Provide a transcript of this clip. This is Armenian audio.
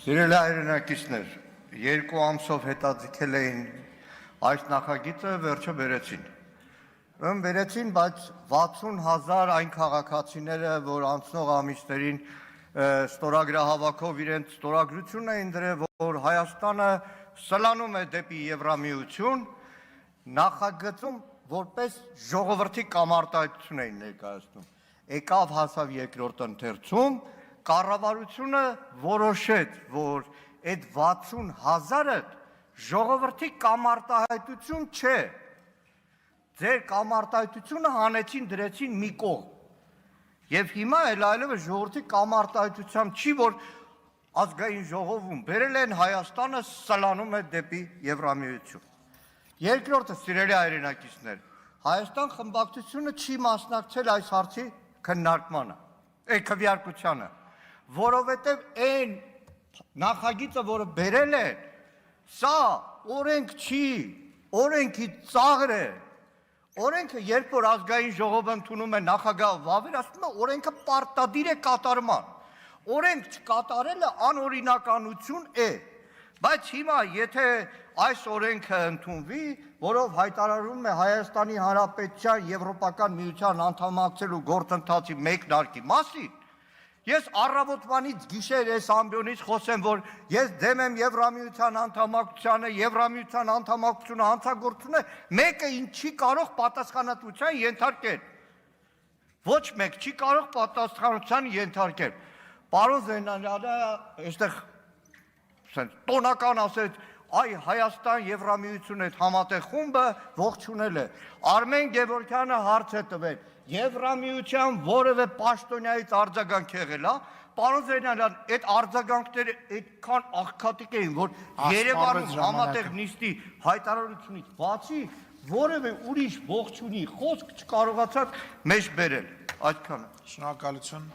Սիրելի հայրենակիցներ, երկու ամսով հետաձգել էին այս նախագիծը, վերջը բերեցին։ Բերեցին, բայց 60,000 այն քաղաքացիները, որ անցնող ամիսներին ստորագրահավաքով իրենց ստորագրություն էին դրել, որ Հայաստանը սլանում է դեպի Եվրամիություն, նախագծում որպես ժողովրդի կամարտահայտություն էին ներկայացնում։ Եկավ հասավ երկրորդ ընթերցում, կառավարությունը որոշեց, որ այդ 60,000-ը ժողովրդի կամարտահայտություն չէ։ Ձեր կամարտահայտությունը հանեցին դրեցին մի կողմ։ Եվ հիմա այլևս ժողովրդի կամարտահայտությամբ չի, որ ազգային ժողովում բերել են Հայաստանը սլանում է դեպի Եվրամիություն։ Երկրորդը, սիրելի հայրենակիցներ, Հայաստան խմբակցությունը չի մասնակցել այս հարցի քննարկմանը, որովհետև այն նախագիծը, որը բերել են, սա օրենք չի, օրենքի ծաղր է։ Օրենքը, երբ որ ազգային ժողովը ընդունում է նախագահը վավեր, ասում է օրենքը պարտադիր է կատարման։ Օրենք չկատարելը անօրինականություն է։ Բայց հիմա, եթե այս օրենքը ընդունվի, որով հայտարարում է Հայաստանի Հանրապետության Եվրոպական միության անդամակցելու գործընթացի մեկնարկի մասին, ես առավոտվանից գիշեր այս ամբիոնից խոսեմ, որ ես դեմ եմ Եվրամիության անդամակցությանը, Եվրամիության անդամակցությունը հանցագործությունը, մեկը չի կարող պատասխանատվության ենթարկել։ Ոչ մեկ չի կարող պատասխանատվության ենթարկել։ Պարոն Զեյնալյանը այստեղ տոնական ասեց, այ Հայաստան Եվրամիություն այդ համատեղ խումբը ողջունել է։ Արմեն Գևորգյանը հարց է տվել, Եվրամիության որևէ պաշտոնյայից արձագանք եղել է։ Պարոն Զեյնալյան, այդ արձագանքները այդքան աղքատիկ էին, որ Երևանում համատեղ նիստի հայտարարությունից բացի որևէ ուրիշ ողջունի խոսք չկարողացավ մեջ բերել։ Այդքանը։ Շնորհակալություն։